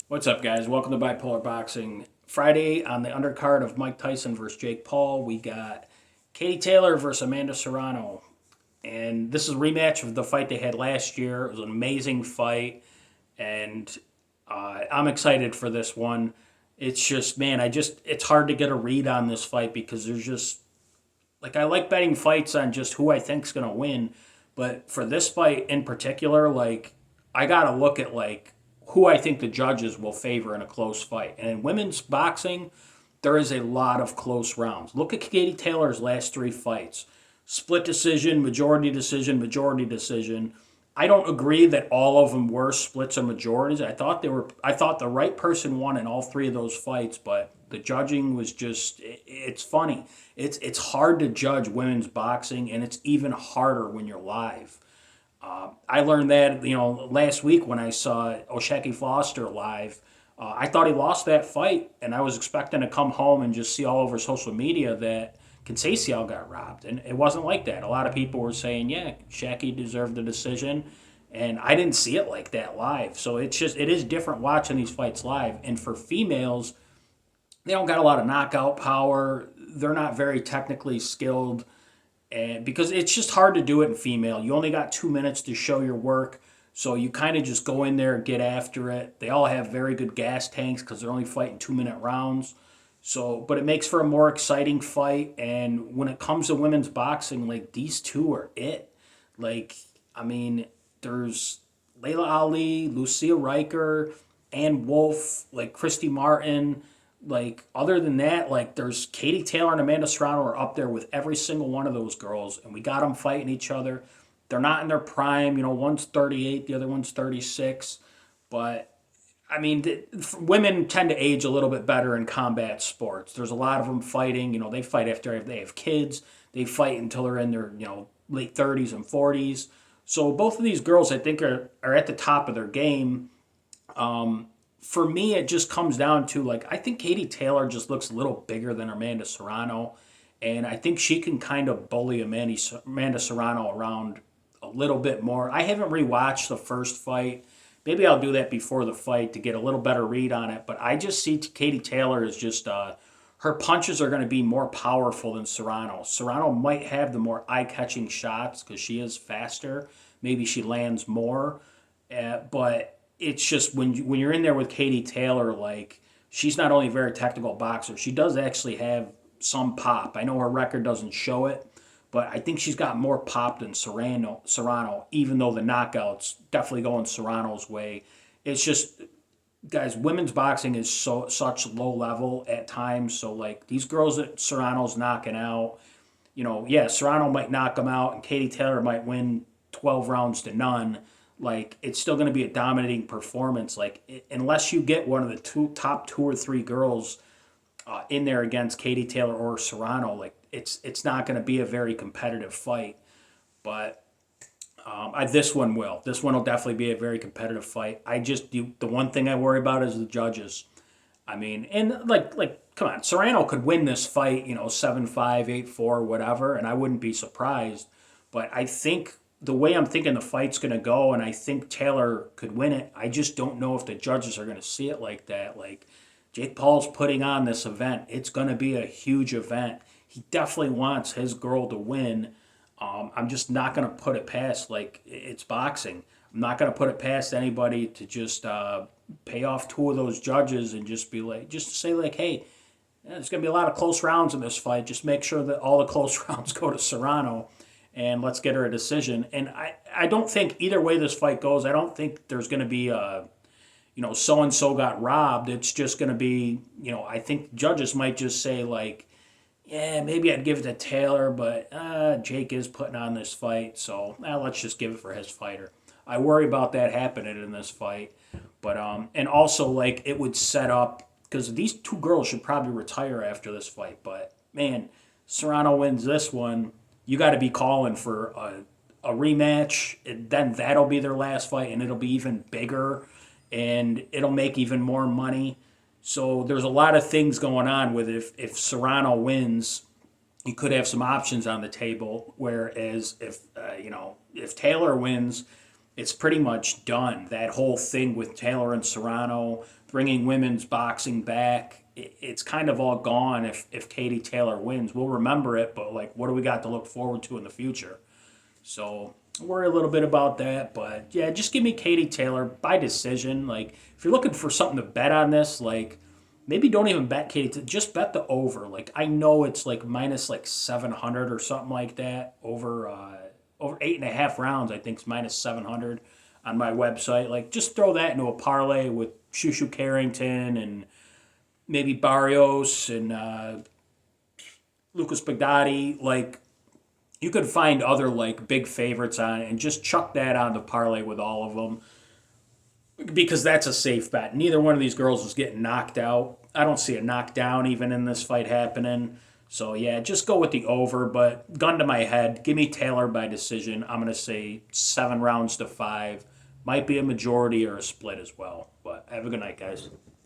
What's up, guys? Welcome to Bipolar Boxing. Friday on the undercard of Mike Tyson versus Jake Paul, we got Katie Taylor versus Amanda Serrano. And this is a rematch of the fight they had last year. It was an amazing fight, and I'm excited for this one. It's just, man, it's hard to get a read on this fight because there's just, I like betting fights on just who I think's going to win. But for this fight in particular, I got to look at, who I think the judges will favor in a close fight. And in women's boxing, there is a lot of close rounds. Look at Katie Taylor's last three fights: split decision, majority decision, majority decision. I don't agree that all of them were splits or majorities. I thought the right person won in all three of those fights, but the judging was just it's funny. It's hard to judge women's boxing, and it's even harder when you're live. I learned that last week when I saw O'Shaquie Foster live. I thought he lost that fight, and I was expecting to come home and just see all over social media that Conceição got robbed, and it wasn't like that. A lot of people were saying, "Yeah, Shaqie deserved the decision," and I didn't see it like that live. So it is different watching these fights live. And for females, they don't got a lot of knockout power. They're not very technically skilled, and because it's just hard to do it in female. You only got 2 minutes to show your work, so you kind of just go in there and get after it. They all have very good gas tanks because they're only fighting 2 minute rounds. So, but it makes for a more exciting fight. And when it comes to women's boxing, these two are it. Like, I mean, there's Layla Ali, Lucia Riker, Ann Wolf, Christy Martin. Other than that, there's Katie Taylor and Amanda Serrano are up there with every single one of those girls, and we got them fighting each other. They're not in their prime. One's 38, the other one's 36. But I mean, women tend to age a little bit better in combat sports. There's a lot of them fighting. They fight after they have kids. They fight until they're in their late 30s and 40s. So both of these girls, I think, are at the top of their game. For me, it just comes down to I think Katie Taylor just looks a little bigger than Amanda Serrano, and I think she can kind of bully Amanda Serrano around a little bit more. I haven't rewatched the first fight. Maybe I'll do that before the fight to get a little better read on it. But I just see Katie Taylor as just her punches are going to be more powerful than Serrano. Serrano might have the more eye-catching shots because she is faster. Maybe she lands more, but it's just when you're in there with Katie Taylor, she's not only a very technical boxer, she does actually have some pop. I know her record doesn't show it, but I think she's got more pop than Serrano, even though the knockouts definitely going Serrano's way. It's just, guys, women's boxing is such low level at times. So these girls that Serrano's knocking out, yeah, Serrano might knock them out, and Katie Taylor might win 12 rounds to none. It's still going to be a dominating performance. Unless you get one of the top two or three girls in there against Katie Taylor or Serrano, it's not going to be a very competitive fight. But this one will. This one will definitely be a very competitive fight. The one thing I worry about is the judges. I mean, and come on, Serrano could win this fight, 7-5, 8-4, whatever, and I wouldn't be surprised. But I think the way I'm thinking the fight's going to go, and I think Taylor could win it, I just don't know if the judges are going to see it like that. Jake Paul's putting on this event. It's going to be a huge event. He definitely wants his girl to win. I'm just not going to put it past, it's boxing. I'm not going to put it past anybody to just pay off two of those judges and just say, hey, there's going to be a lot of close rounds in this fight. Just make sure that all the close rounds go to Serrano, and let's get her a decision. And I don't think either way this fight goes, I don't think there's going to be so-and-so got robbed. It's just going to be, I think judges might just say, yeah, maybe I'd give it to Taylor, but Jake is putting on this fight, so let's just give it for his fighter. I worry about that happening in this fight. But, and also, it would set up, because these two girls should probably retire after this fight, but, man, Serrano wins this one, you got to be calling for a rematch, and then that'll be their last fight, and it'll be even bigger, and it'll make even more money. So there's a lot of things going on with if Serrano wins, you could have some options on the table. Whereas if Taylor wins, it's pretty much done. That whole thing with Taylor and Serrano bringing women's boxing back, it's kind of all gone if Katie Taylor wins. We'll remember it, but like, what do we got to look forward to in the future? So I worry a little bit about that, but yeah, just give me Katie Taylor by decision. Like, if you're looking for something to bet on this, like maybe don't even bet Katie. Just bet the over. Like, I know it's like minus like 700 or something like that over 8.5 rounds. I think it's minus 700 on my website. Like, just throw that into a parlay with Shushu Carrington and maybe Barrios and Lucas Bagdadi. Like, you could find other like big favorites on it and just chuck that on the parlay with all of them because that's a safe bet. Neither one of these girls is getting knocked out. I don't see a knockdown even in this fight happening. So yeah, just go with the over. But gun to my head, give me Taylor by decision. I'm gonna say 7 rounds to 5. Might be a majority or a split as well. But have a good night, guys.